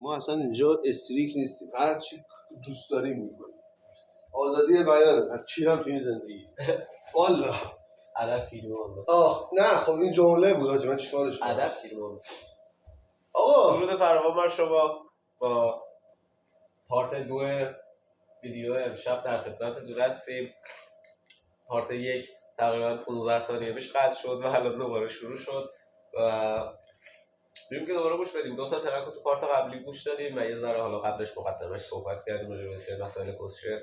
ما اصلا اینجا استریک نیستیم، هر چی دوست داریم میکنیم، آزادی بیانه. از چیرم تو این زندگی والله. ادب کیلو نه خب این جمله بود آجی، من چیکارش کنم؟ ادب کیلو آقا درود فراوان بر شما. با پارت 2 ویدیو امشب در خدمتتون هستیم. پارت 1 تقریبا 15 ثانیه پیش قطع شد و الان دوباره شروع شد و بریم که دوباره گوش بدیم. 2 تا ترک رو تو پارت قبلی گوش دادیم و یه ذره حالا قبلش مقدمش صحبت کردیم راجع به سری مسائل کسشر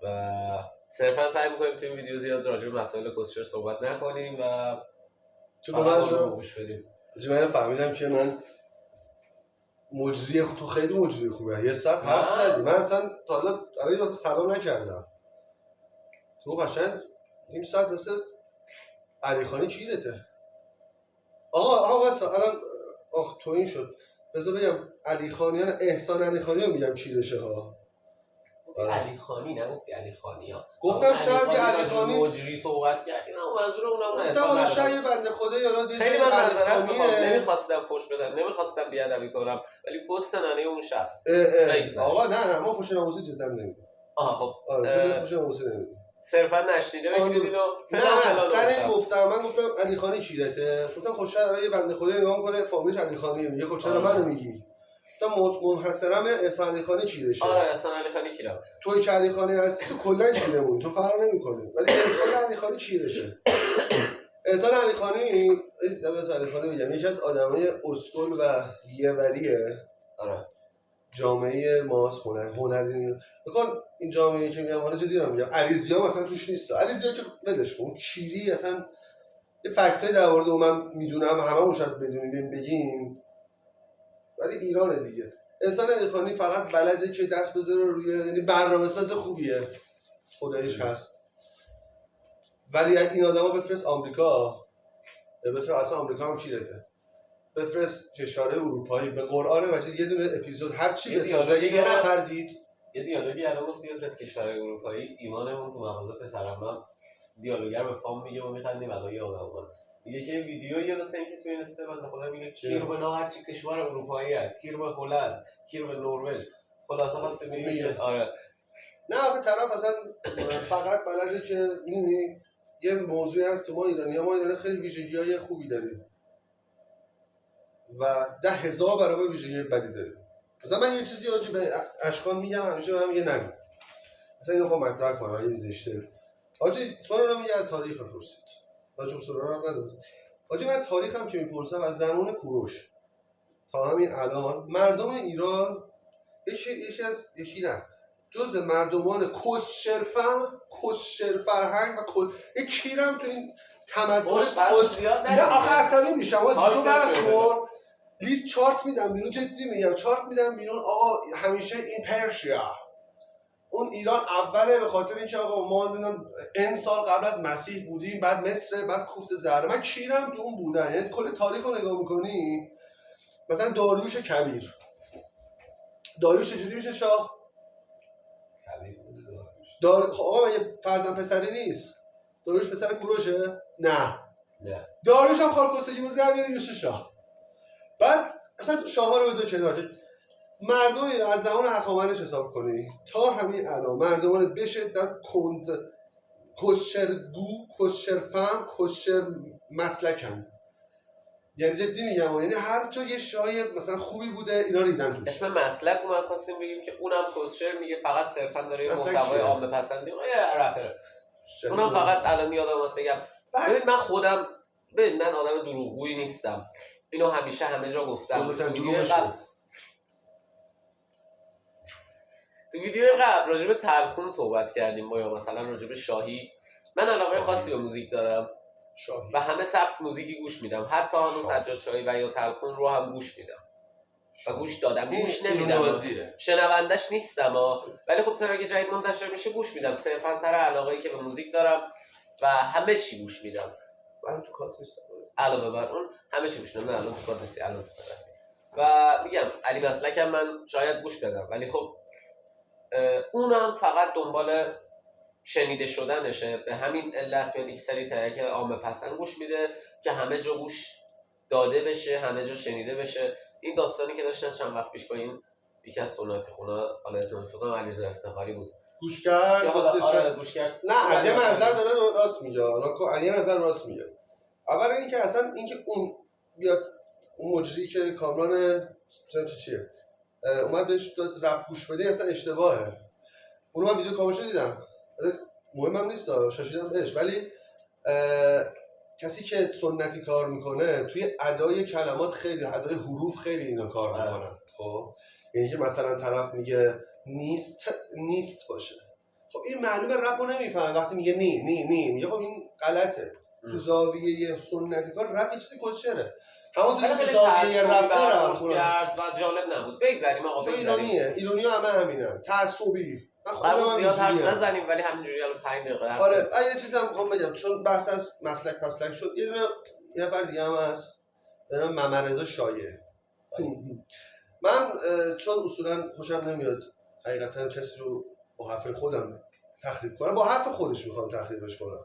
و صرفا سعی می‌کنیم تو این ویدیو زیاد راجع به مسائل کسشر صحبت نکنیم و چون من گوش بدیم. من فهمیدم که من مجری تو خیلی مجری خوبه. یه ساعت حرف زدی، من اصلا تا حالا برای سلام نکردم. تو قشنگ نیم ساعت مثل علی خانی کیرته. آقا الان تو این شد. بذار بگم علی خانیان احسان علی خانی رو میگم کیرشه ها. علی خانی نگفتی علی خانی ها. گفتم شاید یه علی خانی مجری صحبت کردیم اما منظور اونم نه. احسان شاید بنده خدا یارو خیلی من معذرت میخوام، نمیخواستم فوش بدم، نمیخواستم بیادبی کنم، ولی پست سنانه اون شخص. آقا نه ما فوش ناموسی جدا نمیدیم. خب آره فوش ناموسی نمیدیم. صرفا نشنیده بگیرید و من گفتم علی خانی کیرته. گفتم خب شاید یه بنده خدا نگاه کنه فامیلش علی خانی میگه، خب چرا منو میگی؟ گفتم منحصرا به احسان علی خانی کیرشه. آره احسان علی خانی کیرم. توی که علی خانی هستی تو کلا کیرمون، تو فرق نمی‌کنه، ولی احسان علی خانی کیرشه. احسان علی خانی میگم یکی از آدمای اسکول و دیوریه. آره جامعه ماست، هنری. بکن این جامعه‌ای که میگم حالا جدی دارم میگم، علیزیا مثلا توش نیست. علیزیا که ولش کن، کیری اصلا یه فکتای در مورد اون من میدونم، هممون شاید بدونیم بگیم، ولی ایرانه دیگه. احسان علی خانی فقط بلده که دست بذاره روی، یعنی برنامه‌ساز خوبیه، خداییش هست. ولی این آدمو بفرست آمریکا، بفرست اصلا آمریکا هم کیرته. بفرست کشورهای اروپایی، به قرآن مجید یه دونه اپیزود هر چی بسازه یه نفر دید. یه دیالوگی الان گفتی بفرست کشورهای اروپایی، ایمانمون تو مغازه پسرم من دیالوگر به فام میگه و میخندیم. الان یادم اومد میگه که ویدیویی مثلا اینکه تو این استفاده خدا میگه کیر به هر چی کشور اروپایی هست، کیر به هلند، کیر به نروژ، خلاصه واسه میگه آره. نه آخه طرف اصلا فقط بلده که میدونی یه موضوعی هست تو ما ایرانی خیلی ویژگی‌های خوبی داریم و 10,000 برابر ویژگی بدی داریم. مثلا من یه چیزی آجی به اشکان میگم، همیشه به من میگه نگو. مثلا اینو خواهم مطرح کنم، این زشته. آجی سوال میگه از تاریخ بپرسید. آجی سوال رو ندارم. آجی من تاریخم که میپرسم از زمان کوروش تا همین الان مردم ایران یکی نه جز مردمان کسشر فرهنگ و کیرم تو این تمدن نه آخه عصبی میشم آجی. تو بحث کن لیست چارت میدم بیرون، جدی میگم چارت میدم بیرون. آقا همیشه این پرشیا اون ایران اوله، به خاطر اینکه آقا ما این سال قبل از مسیح بودیم، بعد مصر، بعد کوفت زهره. من کیرم تو اون بودن. یعنی کل تاریخ رو نگاه میکنی، مثلا داریوش کبیر، داریوش چجوری میشه شاه؟ آقا من یه فرزند پسری نیست؟ داریوش پسر کوروشه؟ نه داریوش هم خالکستگی مزگرمی میشه شاه. بعد اصلا شاه ها رو بذار کنار. مردم ایران از زمان هخامنش حساب کنی تا همین الان مردمان به شدت کسشرگو، کسشرفهم، کسشر مسلکن. یعنی جدی میگم، یعنی هر جا یه شای مثلا خوبی بوده اینا ریدن توش. اسم مسلک اومد خواستیم بگیم که اونم کسشر میگه، فقط صرفا داره یه محتوای عامه پسندی. یه رپره اونم فقط الان یادم اومد بگم. ببین من خودم من آدم دروغگویی نیستم، اینو همیشه همه جا گفتم. تو ویدیو قبل راجع به تلخون صحبت کردیم با، یا مثلا راجع به شاهی. من علاقه خاصی به موزیک دارم و همه سبک موزیکی گوش میدم، حتی همون سجاد شاهی و یا تلخون رو هم گوش میدم و گوش دادم، گوش نمیدم، شنوندش نیستم ولی خب ترک جدید منتشر میشه گوش میدم، صرفا سر علاقه‌ای که به موزیک دارم و همه چی گوش میدم. من تو کات نیستم علاوه بر اون همه چی گوش میدم. نه الان تو کات نیستی، الان تو کات هستی. و میگم علی مسلکم من شاید گوش بدم، ولی خب اونم فقط دنبال شنیده شدنشه. به همین علت میاد یک سری ترک عامه پسند گوش میده که همه جا گوش داده بشه، همه جا شنیده بشه این داستانی که داشتن چند وقت پیش با این یکی از سنتی خونا، حالا اسم نمی‌فهمم، علیرضا افتخاری بود گوش کرد که حالا آره گوش کرد. نه از یه نظر داره راست میگه، از یه نظر راست میگه. اول اینکه اصلا اینکه اون بیاد اون مجری که کامران چیه اومد بهش داد رپ گوش بده اصلا اشتباهه. اونو من ویدیو کاملش دیدم، مهمم نیست شاشیدم بهش، ولی کسی که سنتی کار میکنه توی ادای کلمات خیلی ادای حروف خیلی اینا کار میکنن. خب یعنی که مثلا طرف میگه نیست باشه، خب این معلومه رپو نمیفهمه وقتی میگه نی میگه خب این غلطه. تو زاویه سنتی کار رپ یه چیزی کسچره، همون تو زاویه رپ کرد و جالب نبود. بگذاریم آقا بگذاریم، ایرانی ها همه همینن، تعصبی. من خودم زیاد حرف نزنیم ولی همینجوری الان 5 دقیقه حرف. آره یه چیزی هم میخوام بگم چون بحث از مسلک شد. یه نفر دیگه هم هست به نام ممرضا شایع. من چون اصولا خوشم نمیاد حقیقتا کسی رو با حرف خودم تخریب کنم، با حرف خودش میخوام تخریبش کنم.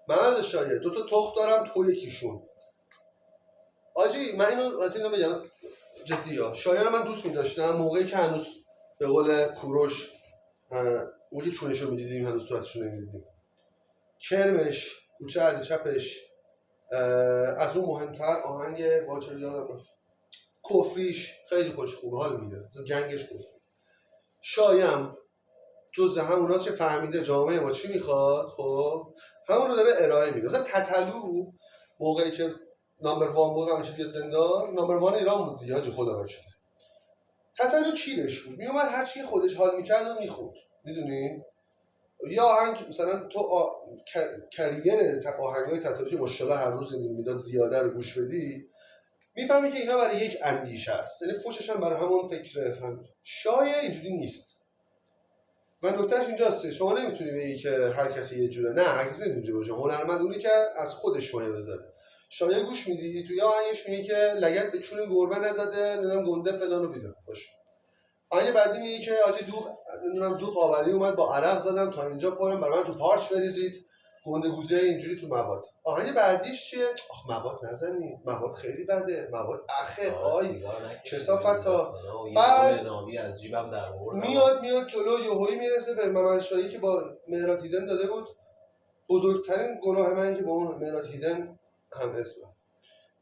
ممرضا شایع 2 تا تخت دارم، تو یکیشون. آجی من اینو بگم جدی ها، شایع رو من دوست می‌داشتم موقعی که هنوز به قول کوروش اون که چونشو می‌دیدیم هنوز صورتشو نمی‌دیدیم. کرمش، کوچه علی چپش، از اون مهمتر آهنگ واچر یادم رفت، کفریش خیلی خوب حال میده، جنگش کفری. شایم جزء هموناست که فهمیده جامعه ما چی میخواد، خب همون رو داره ارائه میده. مثلا تتلو موقعی که نمبر 1 بود همیشه بیاد زندان، نمبر 1 ایران بود دیگه، حاجی خدا وکیل. تتلو چیرش بود، میومد هر چی خودش حال میکرد و میخوند، میدونی؟ یا آهنگ مثلا تو کریر آهنگای تتلو که ماشاءالله هر روز میداد زیاده رو گوش بدی، میفهمی که اینا برای یک اندیشه است، یعنی فوشش هم برای همون فکره. شایع اینجوری نیست. من نکتهش اینجاست، شما نمیتونی بگی که هر کسی یه جوره، نه هر کسی نمیتونه باشه. هنرمند اونی که از خودش شایعه بذاره. شایعه گوش میدی تو یا آهنگش میگه که لگد به چون گربه نزده، نمیدونم گنده فلان رو بیدم باشه. آهنگ بعدی میگه که آجی دوغ آوری اومد با عرق زدم تا اینجا پرم برای من تو پارچ بریزید، گنده گوزه اینجوری تو مواد. آهنگ بعدیش چیه؟ آخ مواد نزنید، مواد خیلی بده، مواد اخه آی کثافت تا بعد نامی از جیبم در آورد. میاد جلو یهویی میرسه به ممد شایی که با مهراد هیدن داده بود. بزرگترین گناه من که با اون مهراد هیدن هم اسمم.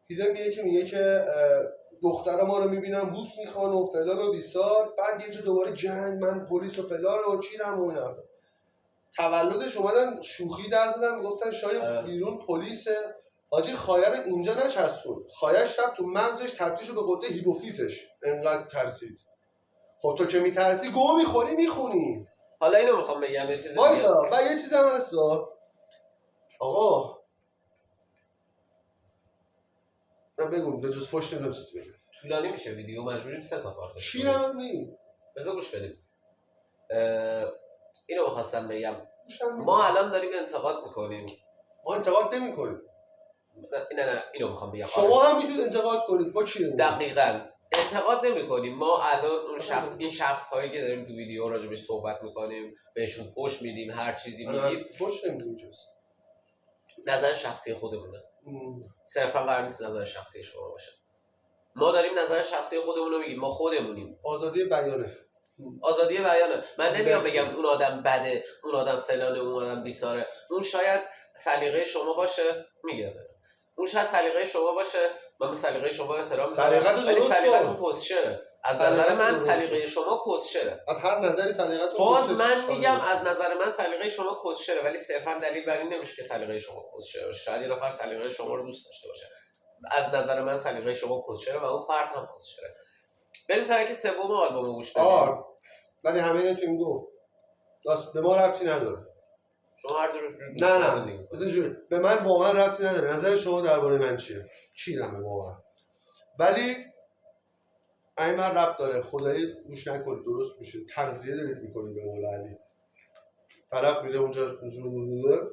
هیدن میگه که دخترها ما رو میبینن بوس میخوان و فلان و بیسار، بعد یه جا دوباره جنگ، من پلیس و فلان و چیرم و این حرفا. تولدش اومدن شوخی در زدن میگفتن شاید بیرون پلیسه. حاجی خایر اینجا نچسبون، خایش رفت تو مغزش تبدیل شد به قطعه هیپوفیزش، انقدر ترسید. خب تو که میترسی گوه میخوری میخونی. حالا اینو میخوام بگم یه چیز وایسا و یه چیز هم هست آقا، من بگم به جز فوش نمیدونم چیزی بگم، طولانی میشه ویدیو، مجبوریم 3 تا پارت شیرم هم نی بذار گوش بدیم. اینو میخواستم بگم، ما الان داریم انتقاد میکنیم. ما انتقاد نمیکنیم. نه اینو میخوام بگم، شما هم میتونید انتقاد کنید، با چی دقیقاً انتقاد نمیکنیم. ما الان اون این شخص هایی که داریم تو ویدیو راجبش صحبت میکنیم، بهشون پوش میدیم، هر چیزی میگیم، پوش نمیدیم، نظر شخصی خودمونه. صرفا قرار نیست نظر شخصی شما باشه. ما داریم نظر شخصی خودمون رو میگیم، ما خودمونیم. آزادی بیانه. من نمیام بگم اون آدم بده، اون آدم فلانه، اون آدم بیساره. اون شاید سلیقه شما باشه، میگم اون شاید سلیقه شما باشه، من به سلیقه شما احترام میذارم، ولی سلیقتون کسشره. از نظر من سلیقه شما کسشره. از هر نظری سلیقتون باز من میگم از نظر من سلیقه شما کسشره، ولی صرفا دلیل بر این نمیشه که سلیقه شما کسشره باشه. شاید یه نفر سلیقه شما رو دوست داشته باشه. از نظر من سلیقه شما کسشره و اون فرد هم کسشره. بریم ترک سوم آلبوم گوش بدیم. ولی همه اینا که میگفت راست به ما ربطی نداره. شما هر دو نه به من واقعا ربطی نداره. نظر شما درباره من چیه؟ چیرمه واقعا. ولی این من ربط داره. خدایی گوش نکنید، درست میشه. تغذیه دارید میکنید به مولا علی. طرف میره اونجا نور.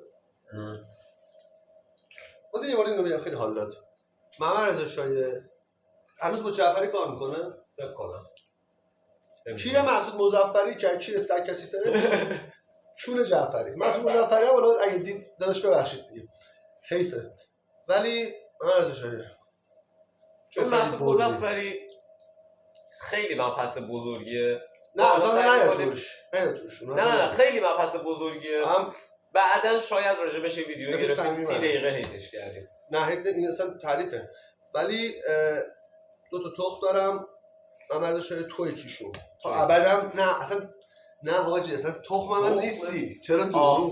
واسه یه بار اینو بگم خیلی حال داد. ممرضا شایع هنوز با جعفری کار میکنه؟ فکر کنم. کیر مسعود مظفری که کیر سگ کسی تره چون جعفری. مسعود مظفری هم الان اگه دید دانش ببخشید دیگه. حیفه. ولی ممرضا شایع چون مسعود مظفری خیلی مبحث بزرگیه. نه اصلا نه توش نه خیلی مبحث بزرگیه. بعدن شاید راجع بهش ویدیو گرفتیم 30 دقیقه هیتش کردیم. نه هیت این اصلا تعریفه. ولی 2 تا تخم دارم. من مرد شاید تو یکیشون تا ابدم. نه اصلا نه حاجی اصلا تخمم هم نیستی. چرا تو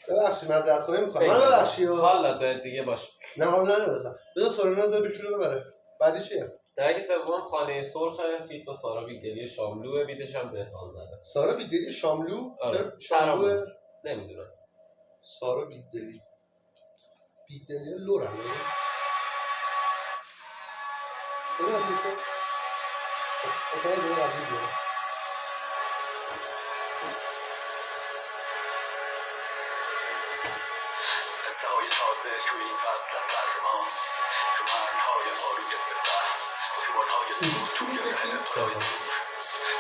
ببخشید معذرت خواهی می‌کنم. من ببخشید حالا به دیگه باش. نه حالا ندارم. بذار سورنا زد بچوره ببره. بعدی چیه؟ درک سوم خانه سرخ فیت با سارا بیگدلی شاملو، بیتش هم بهران زده. سارا بیگدلی شاملو؟ چرا شاملو؟ نمیدونم. سارا بیگدلی لورا. ببین چی شد؟ اتاق دور عبدی بیاره. قصه های تازه توی این فصل از سرما، تو مرزهای آلوده به وهم، اتوبان‌های دور توی رحل پلای زور،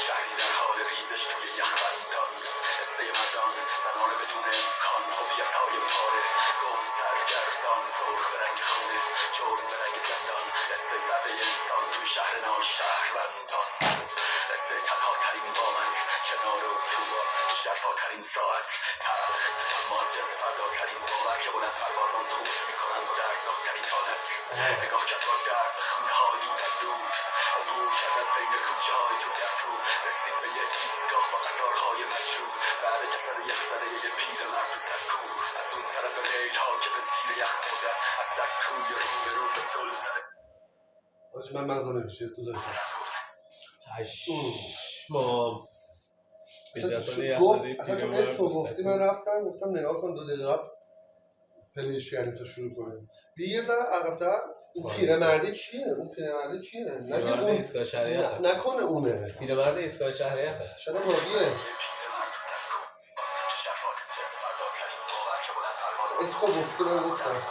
شهری در حال ریزش توی یخبندان، قصه مردان زنان بدون امکان، هویت‌های پاره گم سرگردان، سرخ به رنگ خونه، جرم به رنگ زندان، قصه زرده انسان توی شهر ناشهروندان، قصه تنها ترین قامت، کنار اتوبان، شرفاترین ساعت، تلخ اما از جنس فرداترین باور که بلند پروازان سقوط میکنن با دردناکترین حالت، نگاه کرد با درد و خونه های دود دود، عبور کرد از بین کوچه های تو در تو، رسید به یک ایستگاه با قطارهای مجروح، بعد جسد یخزده یه پیر مرد و سکو، از اون طرف ریل ها که به زیر یخ مردن، از سکوی رو به رو به صلح زده. حاجی من مغزم نمیشه تو داشتم پشمام. اصلا تو اسمو گفتی من رفتم گفتم نگاه کن 2 دقیقه پلیش کردیم تا شروع کنیم. یه ذره عقب‌تر اون پیرمرده کیه؟ پیرمرد ایستگاه شهریه نکنه اونه. پیرمرد ایستگاه شهریه شده راضیه. اسمو گفتی من گفتم.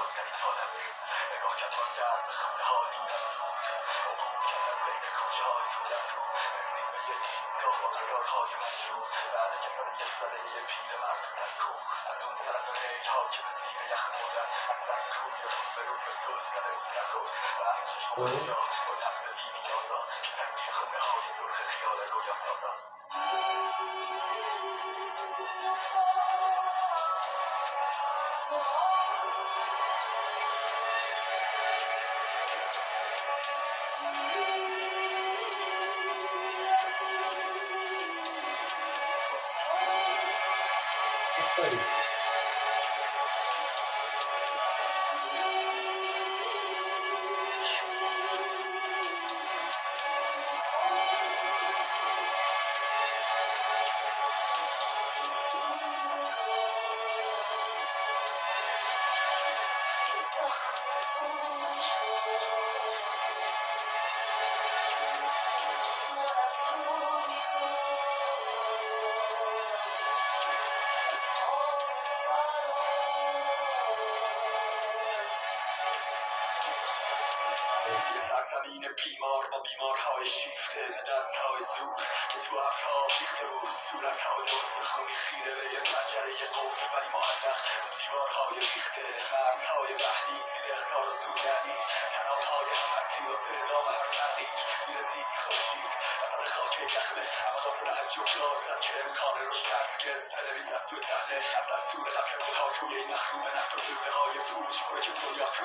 سرزمین بیمار با بیمارهای شیفته، دستهای زور که تو ابرها ریخته بود، صورتهای استخونی خیره به یه پنجره قفل ولی معلق به دیوارهای ریخته، مرزهای وحنی زیر اخطار زورگنی، طنابهای همسی و صدام هر تغییر میرسید خورشید وسط خاک یخنه، اما داز تعجب داد زد که امکان رشد هرگز بنویس از توی صحنه، از دستور قطر گلها توی این مخروم نفت و لوله‌های پوچ پره که دنیا تو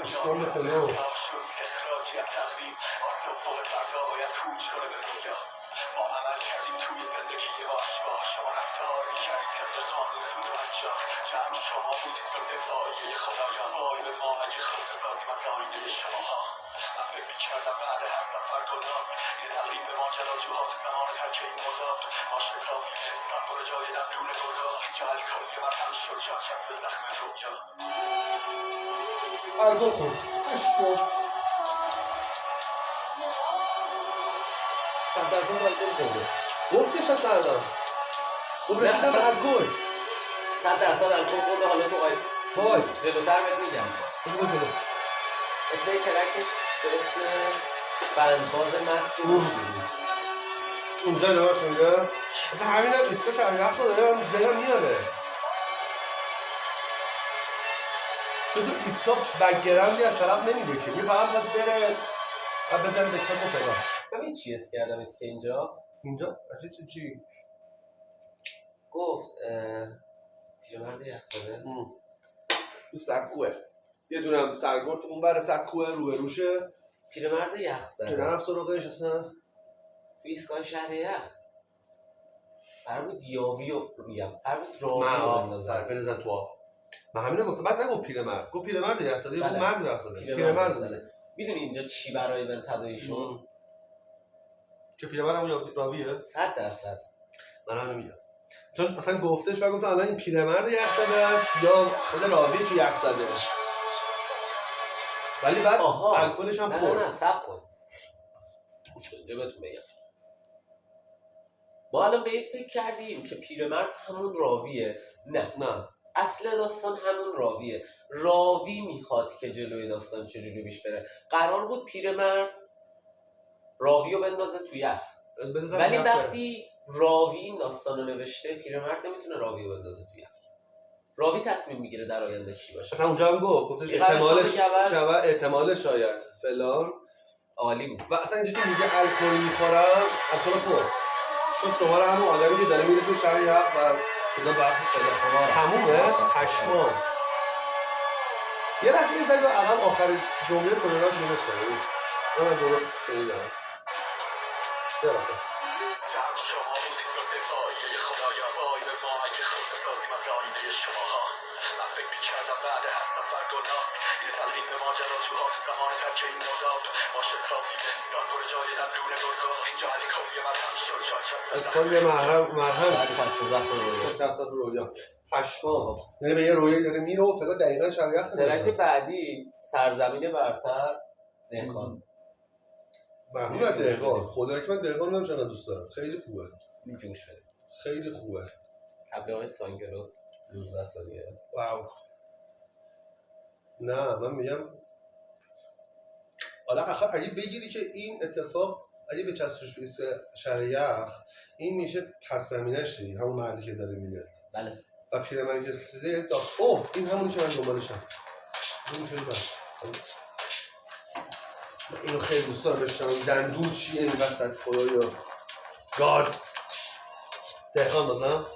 نیاز شد اخراجی از تقویم، آسف فوق فردا باید کوچ کنه به دنیا. ما عمل کردیم توی زندگی واش شما رفتار میکردید طبق قانونتون تو انجام، جمع شما بودید به دفاعیه خدایان، وای به ما اگه خود بسازیم از آینه شماها. من فکر میکردم بعد هر سفر گناست یه تقلیم به ماجراجوها تو زمان ترک این مرداد، ما شکافیم انسان برو جای دمدون گرگاه، اینجا الکلی مرهم شد جا چسب زخم رویا. الکل خورد صد از اون الکل خورده گفتش از سردم گفت رسیدم به الکل 100% الکل خورده. حالا تو پای جلوتر بهت میگم اسم ترکش به اسم بندباز مست اونجا نماش اونجا اصلا همین هم ایسکا شهریخت رو داره من ذهنم میاره. تو ایسکا بکگراندی از طرف نمیده که یه فقط باید بره و بزن به چاپ و فلان. ببین چی حس کردم که اینجا عجیب چی؟ گفت پیرمرد یخزده سکوه یه دونم سرگرد اون بر سکوه روبروشه پیرمرد که یخزده نرفت سراغش اصلا تو ایستگاه شهر یخ قرار بود یاوی رو بگم قرار بود راوی رو بندازن تو آب. من همینو گفتم. بعد نگفت پیرمرد، گفت پیرمرد یخزده یا گفت مرد یخزده. پیرمرد. میدونی اینجا چی برای من تداعی شد؟ که پیرمرد همون راویه؟ 100%. من همینو میگم. چون اصلا گفتش و گفتم الان این پیرمرد یخزده است یا خود راوی تو یخزده. ولی بعد الکلش هم خورد. نه صبر کن. گوش کن اینجا بهتون بگم. ما الان به این فکر کردیم که پیرمرد همون راویه. نه اصل داستان همون راویه. راوی میخواد که جلوی داستان چجوری پیش بره. قرار بود پیرمرد راوی رو بندازه تو یخ. ولی وقتی راوی این داستان رو نوشته پیرمرد نمیتونه راوی رو بندازه تو یخ. راوی تصمیم میگیره در آینده چی باشه. اصلا اونجا هم گفتش احتمال شاید فلان. عالی بود. و اصلا اینجا که میگه الکل میخورم، الکل خورد. شد دوباره همون آدمی که داره میرسه شهر یخ و صدا برف فلان. تمومه؟ پشمام. یه لحظه یه زنگ عقب آخر جمله سنونا رو شنیده شنید. من درست شنیدم. براتون. جمع شما بودید با دفاعیه خدایا وای به ما اگه خود بسازیم از آینه شماها. من فکر میکردم بعد هر سفر گناست اینه تلقین به ماجراجوها تو زمان ترک این مرداب باشه کافی انسان پر جای دندون گرگاه اینجا علی کلی مرهم شد شاید چسب از کلی مرهم شد چسب زخم رویا چسب رویا پشمام. یعنی به یه رویایی داره میره و فقط دقیقا شهر یخ ترک بعدی سرزمین برتر دهقان. محمود از دهقان. خدا که من دهقان نمیدونم چقدر دوست دارم. خیلی خوبه. میگوش بده. خیلی خوبه. ابراهیم سانگرو 19 سالیه. واو. نه من میگم حالا اگه بگیری که این اتفاق اگه به چسبش بیست شهر یخ این میشه پس زمینش دیگه همون مردی که داره میاد. بله. و پیرمرد که سیزه داخت این همونی که من دنبالشم. این خیلی بس. اینو خیلی دوست دارم بشنم. دندون چیه این وسط خدایا. گاد. دهقان بازم.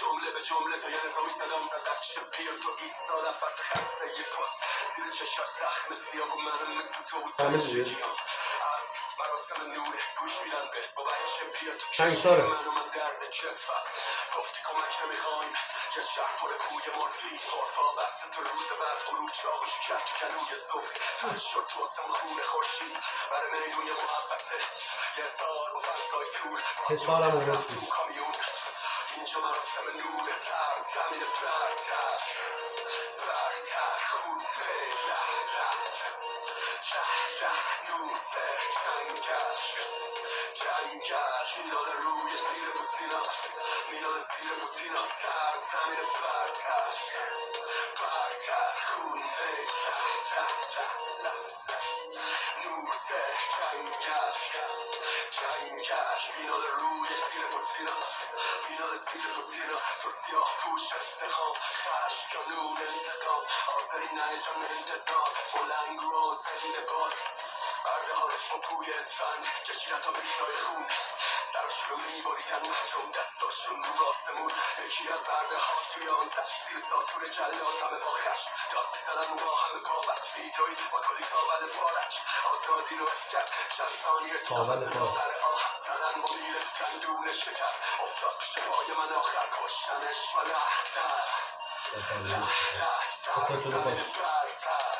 جمله به جمله تا یه نظامی صدام زد بچه پیر تو ایستادم فرد خسته یه پات زیر چشم زخم سیاه و منم مثل تو بود پنجگیام از مراسم نوره گوش میدن به با بچه پیر تو کشم من و من درد کتفم گفتی کمک نمیخوایم یه شهر پر بوی مورفین حرفا بسته تو روز بعد غروب چاقش کرد تو کنوی صبح پس شد تو واسم خون خورشید برای میدون یه محبته یه سال با فرسای تور باز رفت تو کامیون اینجا مراسم نور سر زمین برتر خونه نور سر جنگل میلان روی زیر بوتینا میلان زیر بوتینا سر زمین برتر خونه نور سر جنگل میلان روی زیر بوتینا میلان زیر بوتینا تو سیاه پوش استخام خش جانون انتقام آزری نه جان انتظار بلنگ روز هدین باد برده ها رو با بوی اسفند کشیدن تا بیشنای خون سرشون رو میباریدن مردم دستاشون رو آسمون یکی از برده ها توی آن زد زیر ساتور جلات همه با خشم داد میزنن و با همه باور ویدوی با کلی تاول پارک آزادی رو حس کرد چند ثانیه تاول لاغر آه زنن با میره تو تندون شکست افتاد پیش پای من آخر کشتنش و سر زمین برتر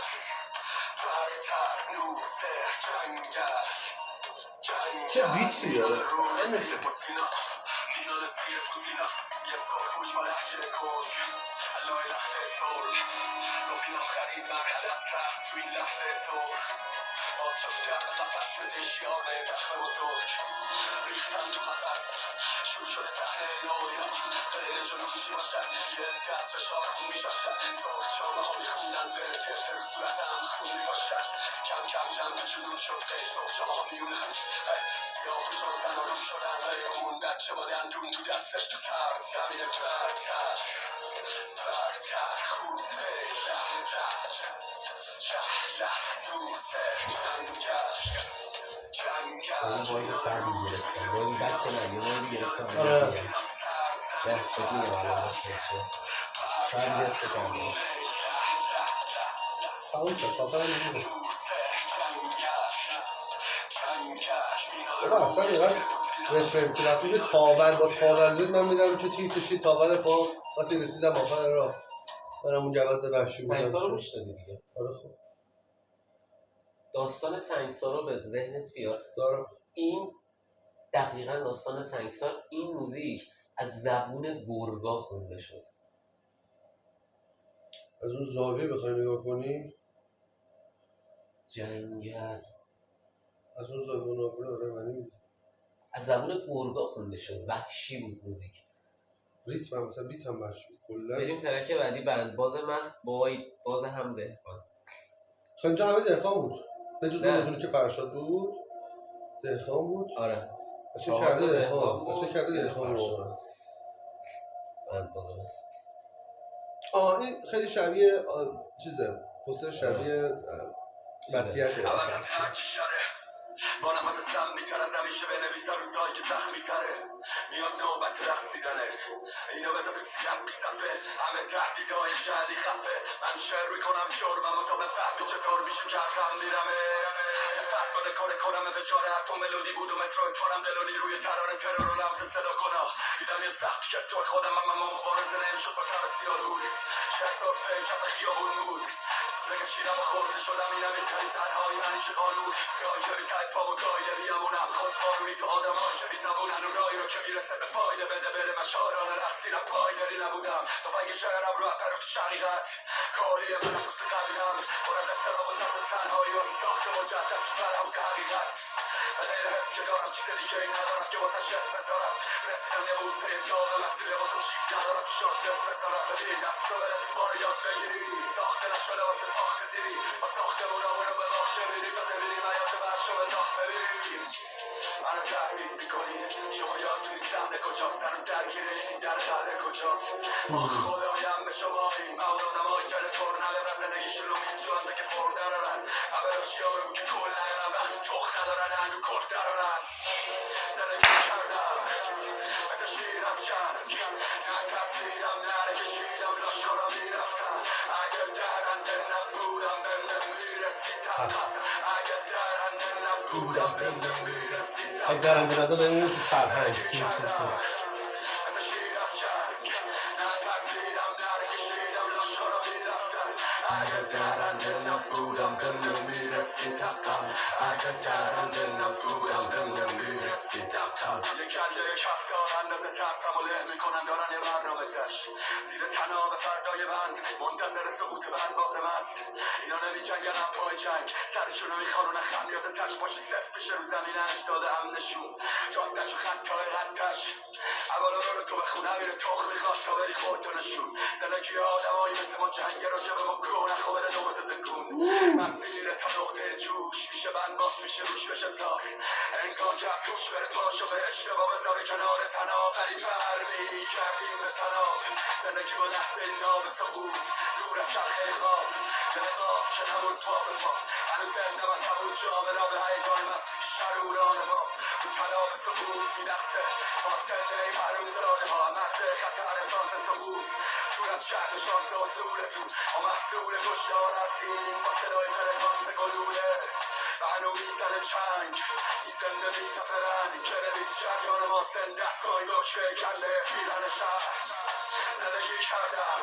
چه بیتی داره باز شد گرد قفص مثل شیاره زخم بزرگ ریختن تو قفص شروع شده صحنه نوینا غیر جلو میشی باشن یه دست فشار خون میشاشن سرخ جامه ها میخوندن بره ترتر رو صورتم خون میباشن کم کم جمع جنون شد غیر سرخ جامه ها میونه خون سیاه پوشان زن رو شدن غیر اون بچه با دندون تو دستش تو سر زمین برتر خون این باید بعدی گرفتم باید بد کنم یه باید گرفتم آره نه خود میگم الان راستش بعد گرفته کردم تموم شد تا فرم میگه بابا اصلا اینقدر رفرنسی وقتی به تاول با تاول بود من میدم که تیر کشید تاول پا وقتی رسیدم آخر راه منم اون جواز وحشی بودم سنگسار رو گوش دادی دیگه آره خب داستان سنگسار رو به ذهنت بیار دارم این دقیقا داستان سنگسار این موزیک از زبون گرگا خونده شد از اون زاویه بخوای نگاه کنی جنگل از اون زاویه نگاه کنی آره معنی میده از زبون گرگا خونده شد وحشی بود موزیک ریتم هم مثلا بیت هم وحشی بود کلا بریم ترک بعدی بند باز مست باز هم دهقان تا اینجا همه دهقان بود به جز نه. اون بدونی که فرشاد بود دهقان بود آره چه چهار کرده تا دهقان بود. چه کرده یه دهقان فرشاد. واقعا بند باز مست این خیلی شبیه چیزه پوستر شبیه وصیته با نفس سم میترز همیشه بنویسم روزایی که زخمی تره میاد نوبت رقصیدنت اینو بذار سیاه بی صفه همه تهدیدهای جلی خفه من شعر میکنم جرمم و تا بفهمی چطور میشه کردم میرمه یه فرمانه کاره کنم وجاره حتی ملودی بود و متروید فارم دلونی روی ترانه ترور و رمز صدا کنا دیدم یه سخت که توی خودم اما مبارزه نمیشد با تب سیالود شهر صرفه کف خیابون بود سوزه که چیرم و خورده شدم اینم یه ترین تنهایی منیش قانون گاهی که بی تایپ پا و گایده بیامونم خود بارونی تو آدم هایی که بی زبونن و رایی رو که میرسه به فایده بده بره من شاعران رقصی را پایداری نبودم دفنگ شعرم رو اپرو تو شقیقت کاری منم بود قبیلم پر از استراب و ترس تنهایی و ساخت مجدد تو برم حقیقت به غیر حس که دارم چیز دیگه ای ندارم که واسه شست بذارم رسیدن یه بوسه داغ مسیر واسه چیک ندارم تو شاد دست بذارم ببین دست رو بره تو فار یاد بگیری ساخته نشده واسه فاخت دیری با ساختمونامون رو به باخت جبیری تا زمینی میاد تو برشو به داخت ببینیم منو تهدید میکنید شما یادتونی صحنه کجاست هنوز درگیره این در قلعه کجاست ما خدایم به شماییم اول آدم های گل پر ندارن زندگیشون رو میجوانده که فر درارن قبلاشی ها رو که کل نیارن وقتی تخ ندارن هنو کرد درارن زندگی کردم مثل شیر از جنگ نه تصمیرم نه نکشیدم لاشارا میرفتم اگه درنده نبودم به من میرسیدم اگه درنده نبودم به من میرسیدم اگه درنده نده ببینیم تو فرهنگ مثل شیر از جنگ نه تصمیرم نه نکشیدم لاشارا میرفتم اگه درنده نبودم به من میرسیدم اگه درنده نبودم به من میرسیدم یه کله کفتار اندازه ترسم و له میکنن دارن یه برنامه تش زیر تناب فردای بند منتظر سقوط بند بازم است اینا نمی جنگن هم پای جنگ سرشونو میخوانون خمیازه تش پاشی صف پیش رو زمین اجداد امنشون جادش و خطای قدش اولا رو تو بخونه میره تخ میخواد تا بری خودتو نشون زندگی آدم هایی مثل ما جنگ رو شبه ما گونه خوبه نوبت تکون مسیره تا نقطه جوش میشه بند باز میشه روش بشه تار انگار که از روش بره پاشو به اشتباه بذاره کنار تناب ولی پر میکردیم به تناب زندگی با لحظه ناب سقوط دور از چرخه خواب نقاب که همون پا به پا هنوز زندم از همون جامعه به هیجان مستگی شروران ما اون تناب سقوط میدخصه فاصله حروم زاده ها مزه خطر احساس سقوط دور از شهر شانس اصولتون ما محصول کشتار هستیم با صدای فرقانس گلوله و هنو میزنه چنگ این زنده میتپه رنگ که نویس شریان ما سنده است مای دکمه کنده پیرن شهر زندگی کردم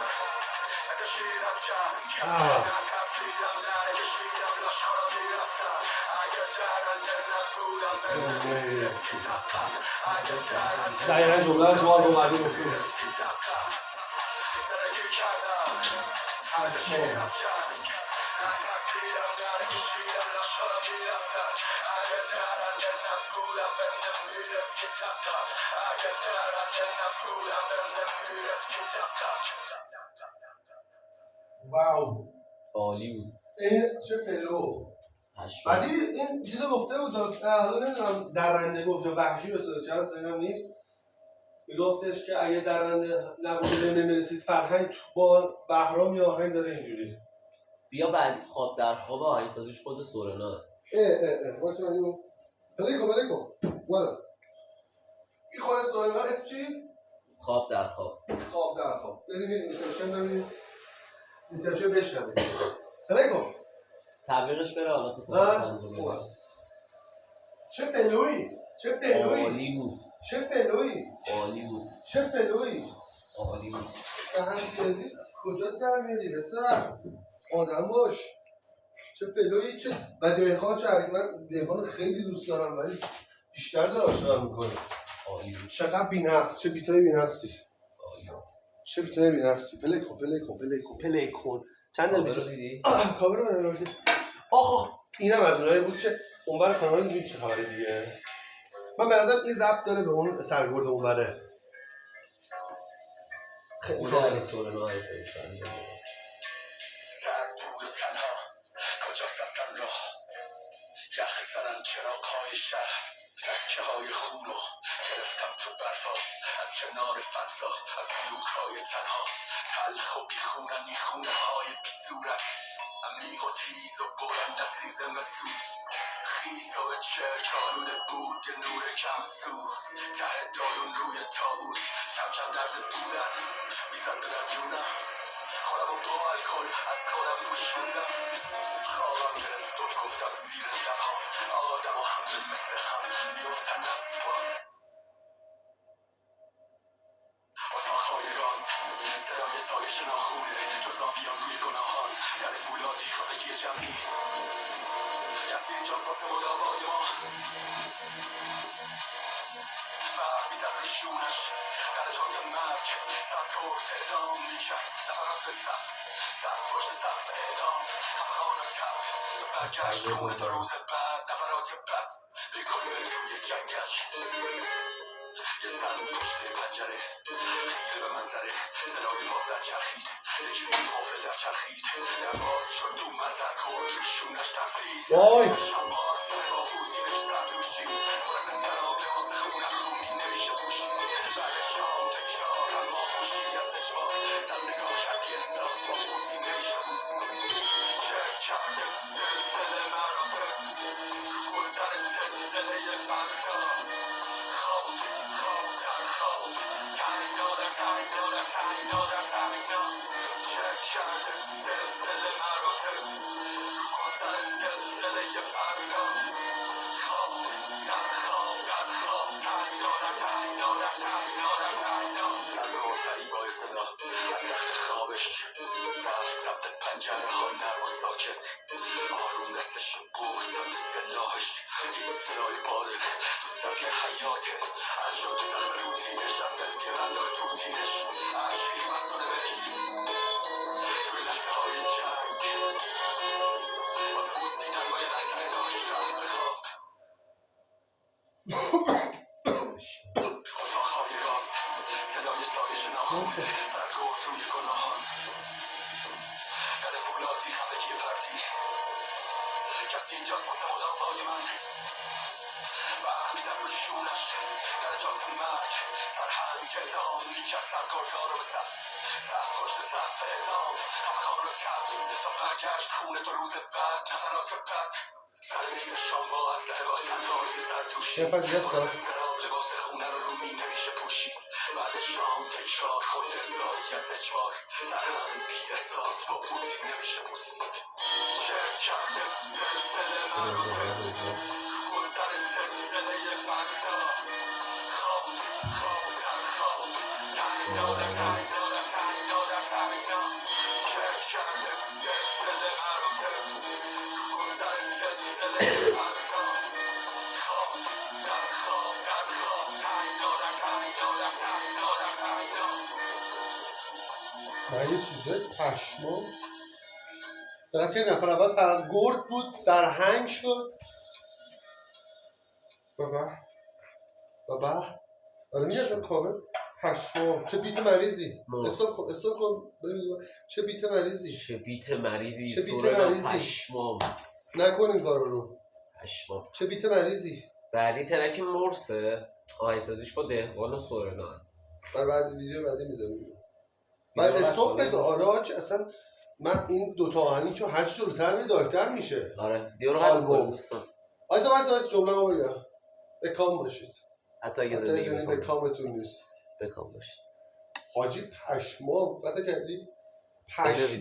مثل شیر از جنگ آه. نه تصویرم نه نگشیدم لاشخارا میرفتم اگه درنده نبودم به من میرسید حقم اگه درنده دقیقا جمله رو شما رو مردی گفتیم میرسید حقم زندگی کردم مثل شیر از جنگ نه تصویرم نه نگشیدم لاشخارا میرفتم اگه درنده نبودم به من میرسید حقم اگه درنده نبودم به من میرسید حقم. واو عالی بود. این چه فلو. پشمام. بعدی این چیزو گفته بود حالا نمیدونم درنده گفت یا وحشی رسول چه هست اینم نیست میگفتش که اگه درنده نبوده نمیرسید فرهنگ با بهرام یا آهنگ داره اینجوری بیا بعدی خواب در خواب آهنگسازیش خود سورنا. واسه من اینو پلی کن والا این خود سورنا اسم چی؟ خواب در خواب. خواب در خواب بریم یه اینسرشن ببینیم اینسرشن بشنویم پلی کن تبلیغش بره حالا تو کار چه فلویی عالی بود. چه فلویی عالی بود. دهن سرویس کجا در میاری بسر آدم باش چه فلویی چه و دهقان چه من دهقان خیلی دوست دارم ولی بیشتر داره آشنا میکنه عالی بود. چقدر بی‌نقص چه بیتای بی‌نقصی عالی بود. چه بیتای بی‌نقصی پلی کن چند دقیقه رو دیدی؟ کاور رو نمی‌دی آخ اینم از اونایی بود که اونور کانال دیدی چه خبره دیگه من به نظرم این ربط داره به اون سرگرد اونوره خود علی سورنا هستش. سرد بود و تنها کجاست اصلا راه یخ زنن چراغ‌های شهر لکه های خونو گرفتم تو برفا از کنار فضا از بلوک‌های تنها تلخ و بیخونن این خونه های بی صورت عمیق و تیز و بلند از این زمستون خیز و چرک آلوده بود نور کم سو ته دالون روی تابوت کم کم درد بودن بیزد بدن جونم خودم و با الکل از خودم پوشوندم خوابم گرفت و گفتم زیر لبام آدم و همه مثل هم میفتن از پا اتاقهای راز صدای سایش ناخونه جز آبیان روی گناهان در فولادی خواهگی جمعی کسی اینجا ساس مداوای ما برق میزد روشونش درجات مرگ صد کرد اعدام میکرد نفرات به صف پشت صف اعدام خفقان و تب تو برگشت خونه تا روز بعد نفرات بد بیکن بره توی جنگل یه زن پشت پنجره خیره به منظره صدای بازن چرخید یکی بود خوفه در چرخید در باز شد تو منظر کن توشونش تفریز شنبار سر با پوتینش زردوشی پر از استراب لباس خونم رومی نمیشه پوشید بعد شام تکرار هم با پوشی از اجبار زن نگاه کردی احساس با پوتین نمیشه بوسید چک کرده سلسله مراتب گفتن سلسله فردا خواب در خواب تنگ دادم چک کرده سلسله مراتب گفتن سلسله فردا خواب در خواب تنگ دادم قلب مستری با صدا از رخت خوابش رفت سمت پنجره ها نرم و ساکت آروم دستش برد سمت سلاحش دید صدای باده تو سبک حیاته هر شد تو سخت روتینش از افتیران داد روتینش عشقی مست و نوشت توی لحظه های جنگ واسه بوسیدن باید از سهداش رفت بخواب اتاقهای راز صدای سایش ناخونه سرگرد روی گناهان در فولادی خفگی فردی کسی اینجاست واسه مداوای من برق میزد رو شونش درجات مرگ سرهنگ اعدام میکرد سرگردها رو به صف پشت صف اعدام خفقان و تب تا برگشت خونه تا روز بعد نفرات بد سر میز شام با اسلحه با تنهایی زردوشی پر از استراب لباس خونه رو رومی نمیشه پوشید بعد شام تکرار خود ارزایی از اجبار سرهنگ بی احساس با پوتین نمیشه بوسید چک کرده سلسله مراتب گفتن سلسله فردا خواب در خواب تنگ دادم من یه چیزه پشمام دقیقا که نفر اول سرگرد بود سرهنگ شد بابا آره میگردم کامل پشمام چه بیت مریضی استوب کن چه بیت مریضی چه بیت مریضی چه بیت سورنا مریضی؟ پشمام نکن این کارو رو پشمام چه بیت مریضی بعدی ترک مرسه آهنگسازیش با دهقان و سورنا من بعد ویدیو بعدی میذارم بعد استوب بده آره آج اصلا من این دوتا آهنگی که هر چی جلوتر میره دارکتر میشه آره ویدیو رو قبل آلبوم. برو دوستان وایسا جمله رو بگم بکام باشید حتی اگه حتی زندگی زنی بکنم بکامتون نیست بکام باشید حاجی پشمام قطع کردی اینو ویدیو